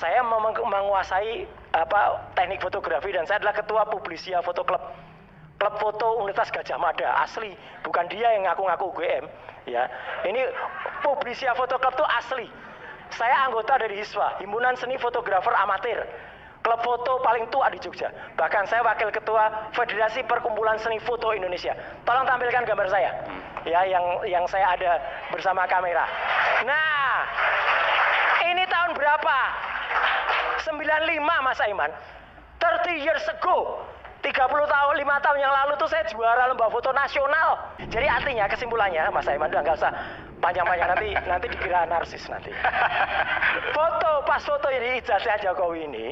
saya menguasai teknik fotografi dan saya adalah ketua Publisia Foto Club. Klub foto Universitas Gajah Mada asli, bukan dia yang ngaku-ngaku UGM ya. Ini Publisia Foto Club tuh asli. Saya anggota dari HISFA, Himpunan Seni Fotografer Amatir. Klub foto paling tua di Jogja. Bahkan saya wakil ketua Federasi Perkumpulan Seni Foto Indonesia. Tolong tampilkan gambar saya. Ya, yang saya ada bersama kamera. Nah, ini tahun berapa? 95 Mas Aiman. 30 years ago. 5 tahun yang lalu tuh saya juara lomba foto nasional. Jadi artinya kesimpulannya Mas Aiman udah nggak usah panjang-panjang nanti dikira narsis nanti. Pas foto ini ijazah Jokowi ini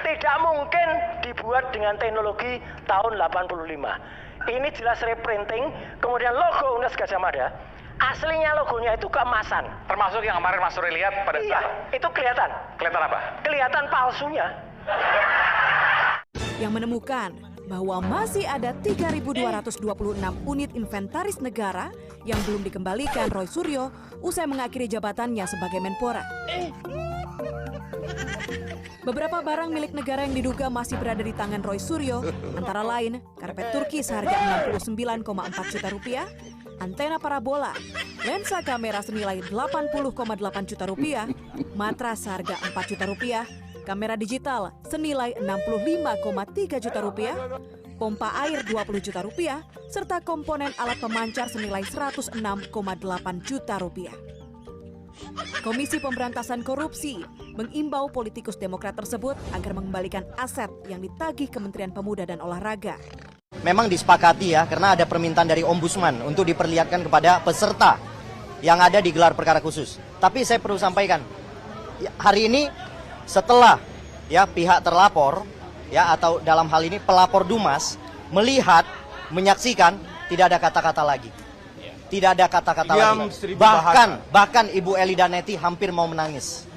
tidak mungkin dibuat dengan teknologi tahun 85. Ini jelas reprinting, kemudian logo Universitas Gajah Mada. Aslinya logonya itu keemasan. Termasuk yang kemarin Mas Suri lihat pada Iya, itu kelihatan. Kelihatan apa? Kelihatan palsunya. Yang menemukan bahwa masih ada 3.226 unit inventaris negara yang belum dikembalikan Roy Suryo usai mengakhiri jabatannya sebagai Menpora. Beberapa barang milik negara yang diduga masih berada di tangan Roy Suryo, antara lain karpet Turki seharga 69,4 juta rupiah, antena parabola, lensa kamera senilai 80,8 juta rupiah, matras seharga 4 juta rupiah, kamera digital senilai 65,3 juta rupiah, pompa air 20 juta rupiah, serta komponen alat pemancar senilai 106,8 juta rupiah. Komisi Pemberantasan Korupsi mengimbau politikus Demokrat tersebut agar mengembalikan aset yang ditagih Kementerian Pemuda dan Olahraga. Memang disepakati ya, karena ada permintaan dari Ombudsman untuk diperlihatkan kepada peserta yang ada di gelar perkara khusus. Tapi saya perlu sampaikan, hari ini setelah ya pihak terlapor ya atau dalam hal ini pelapor Dumas melihat, menyaksikan, tidak ada kata-kata lagi. Tidak ada kata-kata lagi. Bahkan Ibu Elida Neti hampir mau menangis.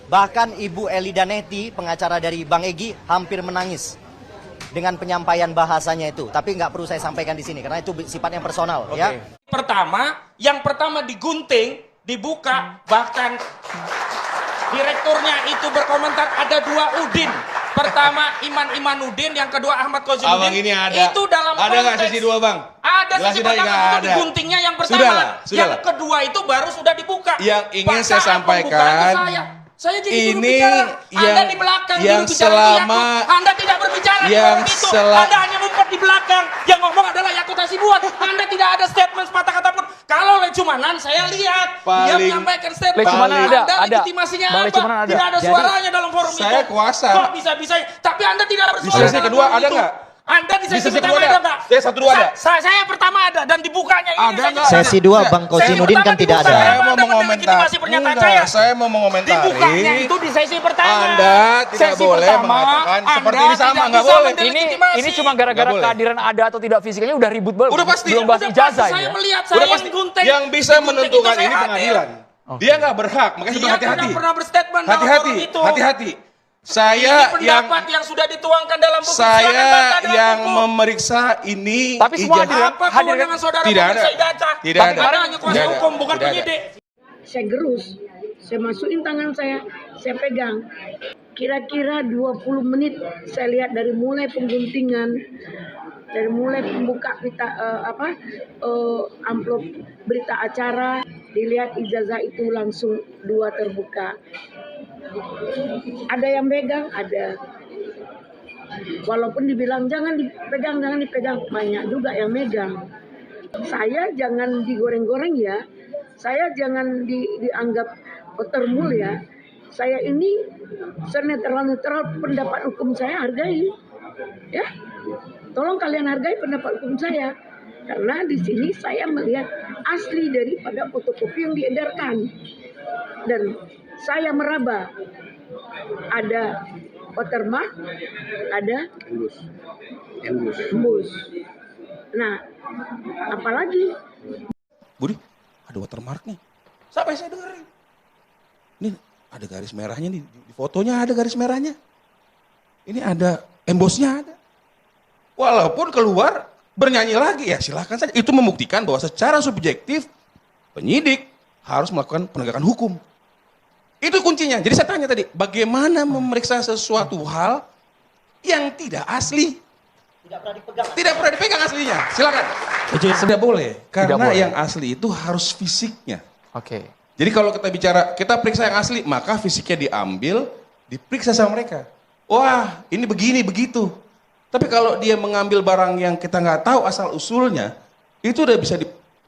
Bahkan Ibu Elida Neti, pengacara dari Bang Egy, hampir menangis dengan penyampaian bahasanya itu. Tapi nggak perlu saya sampaikan di sini karena itu sifatnya personal. Ya. Yang pertama digunting, dibuka, bahkan direkturnya itu berkomentar ada 2 Udin. Pertama Iman Imanuddin, yang kedua Ahmad Kozimudin. Abang ini ada. Itu dalam ada nggak sesi 2 bang? Ada sesi pertama itu diguntingnya yang pertama. Yang kedua itu baru sudah dibuka. Yang ingin saya sampaikan. Saya jadi ini Anda di belakang yang selama Anda tidak berbicara yang itu. Anda hanya ngumpet di belakang. Yang ngomong adalah Yakut Hasibuan. Anda tidak ada statement sepatah kata pun. Kalau Lecumanan saya lihat dia menyampaikan statement. Lecumanan ada. Legitimasinya apa? Tidak ada suaranya dalam forum itu. Saya kuasa. Kok bisa-bisa? Tapi Anda tidak bersuara. Di sesi kedua ada nggak? Anda di sesi pertama ada nggak? Sesi 1 ada. Saya pertama ada dan dibukanya ini. Ada nggak? Sesi 2 Bang Kozimudin kan tidak ada. Saya mau mengomentari. Saya mau mengomentari. Dibukanya itu di sesi pertama. Anda tidak boleh mengatakan seperti ini sama, nggak boleh. Ini cuma gara-gara kehadiran ada atau tidak fisiknya udah ribut banget. Udah pasti. Belum bahas ijazah Saya ya. melihat saya yang gunting. Yang bisa menentukan ini pengadilan. Dia nggak berhak, makanya Dia hati-hati. pernah berstatement dalam Hati-hati, forum itu. hati-hati. Ini Saya pendapat yang sudah dituangkan dalam buku. saya Silakan baca dalam yang buku. memeriksa ini. Tapi semua ijazah. Apa kewenangan saudara Tidak ada. memeriksa ijazah? Tidak ada. Anda hanya kuasa Tidak ada. hukum, bukan Tidak ada. penyidik. Saya gerus, saya masukin tangan saya pegang. Kira-kira 20 menit saya lihat dari mulai pengguntingan, dari mulai pembuka amplop berita acara, dilihat ijazah itu langsung 2 terbuka. Ada yang pegang, ada. Walaupun dibilang jangan dipegang, banyak juga yang megang. Saya jangan digoreng-goreng ya. Saya jangan dianggap otormul ya. Saya ini netral pendapat hukum saya hargai. Ya. Tolong kalian hargai pendapat hukum saya. Karena di sini saya melihat asli daripada fotokopi yang diedarkan. Dan saya meraba. Ada watermark, ada embus. Nah, apalagi? Budi, ada watermark nih. Sampai saya dengerin. Ini ada garis merahnya nih, di fotonya ada garis merahnya. Ini ada embosnya ada. Walaupun keluar bernyanyi lagi ya silahkan saja. Itu membuktikan bahwa secara subjektif penyidik harus melakukan penegakan hukum. Itu kuncinya. Jadi saya tanya tadi, bagaimana memeriksa sesuatu hal yang tidak asli? Tidak pernah dipegang aslinya. Silakan. Tidak boleh. Karena boleh. yang asli itu harus fisiknya. Oke. Jadi kalau kita bicara, kita periksa yang asli, maka fisiknya diambil, diperiksa sama mereka. Wah, ini begini, begitu. Tapi kalau dia mengambil barang yang kita nggak tahu asal usulnya, itu udah bisa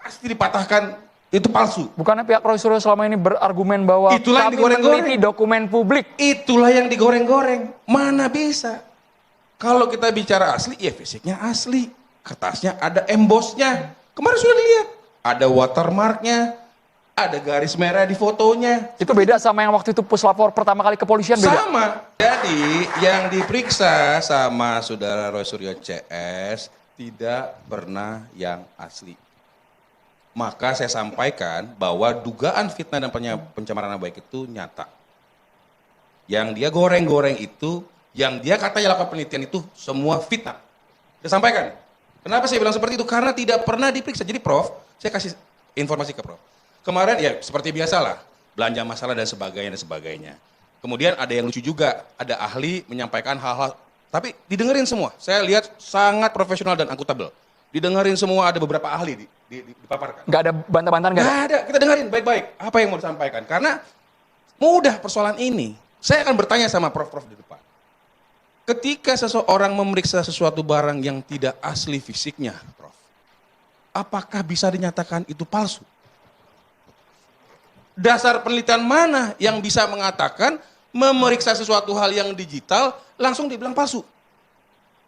pasti dipatahkan, itu palsu. Bukannya pihak Roy Suryo selama ini berargumen bahwa Itulah yang kami digoreng-goreng. meneliti dokumen publik. Itulah yang digoreng-goreng. Mana bisa? Kalau kita bicara asli, ya fisiknya asli. Kertasnya ada embossnya. Kemarin sudah dilihat. Ada watermarknya. Ada garis merah di fotonya. Itu beda sama yang waktu itu puslapor pertama kali kepolisian beda? Sama. Jadi yang diperiksa sama saudara Roy Suryo CS tidak pernah yang asli. Maka saya sampaikan bahwa dugaan fitnah dan pencemaran nama baik itu nyata. Yang dia goreng-goreng itu, yang dia katanya lakukan penelitian itu semua fitnah. Saya sampaikan. Kenapa saya bilang seperti itu? Karena tidak pernah diperiksa. Jadi Prof, saya kasih informasi ke Prof. Kemarin ya seperti biasalah, belanja masalah dan sebagainya. Kemudian ada yang lucu juga, ada ahli menyampaikan hal-hal, tapi didengerin semua. Saya lihat sangat profesional dan akuntabel. Didengerin semua, ada beberapa ahli dipaparkan. Nggak ada bantah-bantahan? Nggak ada, kita dengerin baik-baik. Apa yang mau disampaikan? Karena mudah persoalan ini. Saya akan bertanya sama prof-prof di depan. Ketika seseorang memeriksa sesuatu barang yang tidak asli fisiknya, Prof, apakah bisa dinyatakan itu palsu? Dasar penelitian mana yang bisa mengatakan memeriksa sesuatu hal yang digital langsung dibilang palsu?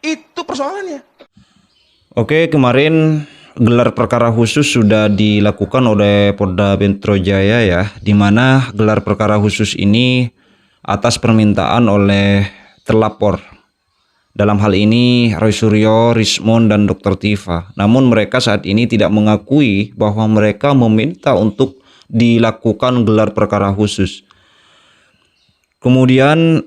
Itu persoalannya. Oke, kemarin gelar perkara khusus sudah dilakukan oleh Polda Metro Jaya ya, di mana gelar perkara khusus ini atas permintaan oleh terlapor. Dalam hal ini Roy Suryo, Rismond, dan Dr. Tifa. Namun mereka saat ini tidak mengakui bahwa mereka meminta untuk dilakukan gelar perkara khusus. Kemudian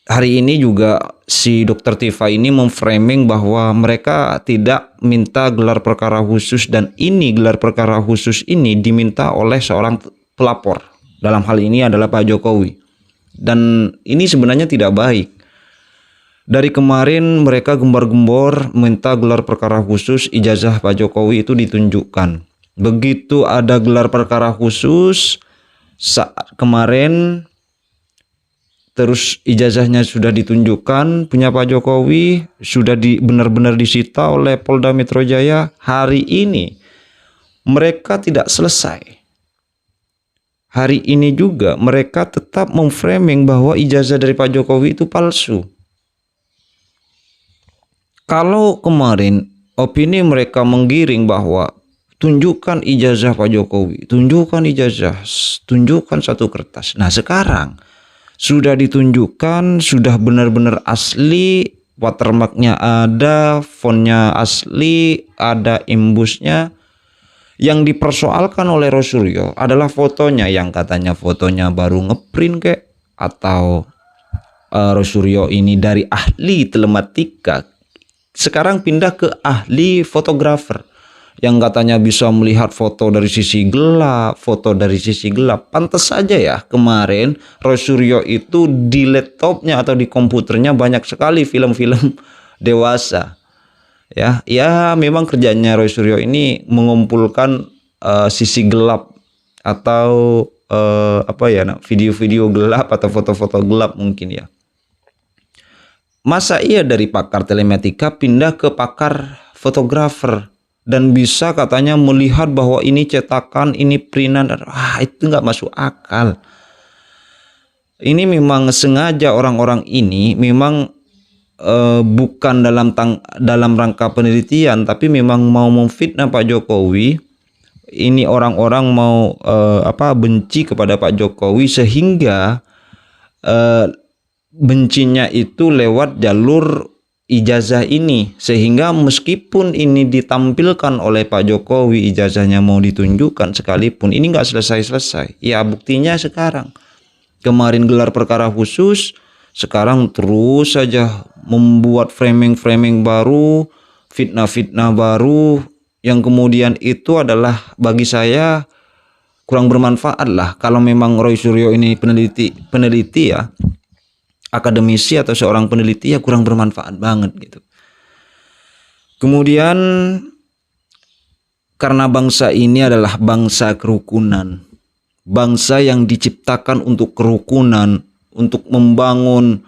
hari ini juga si Dr. Tifa ini memframing bahwa mereka tidak minta gelar perkara khusus dan ini gelar perkara khusus ini diminta oleh seorang pelapor. Dalam hal ini adalah Pak Jokowi. Dan ini sebenarnya tidak baik. Dari kemarin mereka gembar-gembor minta gelar perkara khusus, ijazah Pak Jokowi itu ditunjukkan. Begitu ada gelar perkara khusus saat kemarin terus ijazahnya sudah ditunjukkan punya Pak Jokowi, sudah benar-benar disita oleh Polda Metro Jaya. Hari ini mereka tidak selesai. Hari ini juga mereka tetap memframing bahwa ijazah dari Pak Jokowi itu palsu. Kalau kemarin opini mereka menggiring bahwa tunjukkan ijazah Pak Jokowi, tunjukkan ijazah, tunjukkan satu kertas. Nah sekarang sudah ditunjukkan, sudah benar-benar asli, watermarknya ada, fontnya asli, ada imbusnya. Yang dipersoalkan oleh Roy Suryo adalah fotonya, yang katanya fotonya baru ngeprint kek, atau Roy Suryo ini dari ahli telematika sekarang pindah ke ahli fotografer yang katanya bisa melihat foto dari sisi gelap, foto dari sisi gelap. Pantas saja ya kemarin Roy Suryo itu di laptopnya atau di komputernya banyak sekali film-film dewasa. Ya memang kerjanya Roy Suryo ini mengumpulkan sisi gelap atau video-video gelap atau foto-foto gelap mungkin ya. Masa iya dari pakar telematika pindah ke pakar fotografer dan bisa katanya melihat bahwa ini cetakan, ini printan, itu nggak masuk akal. Ini memang sengaja orang-orang ini memang bukan dalam rangka penelitian, tapi memang mau memfitnah Pak Jokowi. Ini orang-orang mau benci kepada Pak Jokowi sehingga bencinya itu lewat jalur ijazah ini, sehingga meskipun ini ditampilkan oleh Pak Jokowi, ijazahnya mau ditunjukkan sekalipun ini nggak selesai-selesai. Ya buktinya sekarang kemarin gelar perkara khusus, sekarang terus saja membuat framing-framing baru, fitnah-fitnah baru, yang kemudian itu adalah bagi saya kurang bermanfaat lah kalau memang Roy Suryo ini peneliti ya, akademisi atau seorang peneliti ya, kurang bermanfaat banget gitu. Kemudian karena bangsa ini adalah bangsa kerukunan, bangsa yang diciptakan untuk kerukunan, untuk membangun,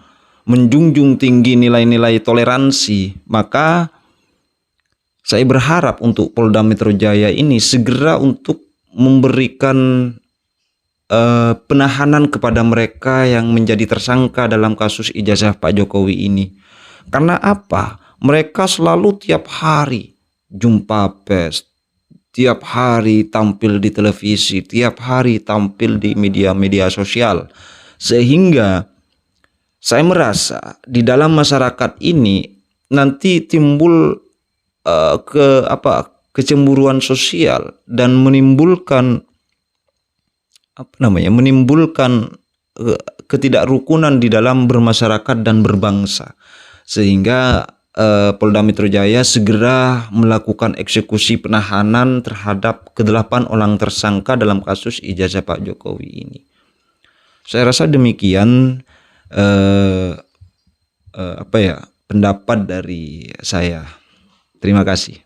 menjunjung tinggi nilai-nilai toleransi, maka saya berharap untuk Polda Metro Jaya ini segera untuk memberikan penahanan kepada mereka yang menjadi tersangka dalam kasus ijazah Pak Jokowi ini. Karena apa? Mereka selalu tiap hari jumpa pers, tiap hari tampil di televisi, tiap hari tampil di media-media sosial. Sehingga saya merasa di dalam masyarakat ini nanti timbul kecemburuan sosial dan menimbulkan ketidakrukunan di dalam bermasyarakat dan berbangsa, sehingga Polda Metro Jaya segera melakukan eksekusi penahanan terhadap ke-8 orang tersangka dalam kasus ijazah Pak Jokowi ini. Saya rasa demikian pendapat dari saya. Terima kasih.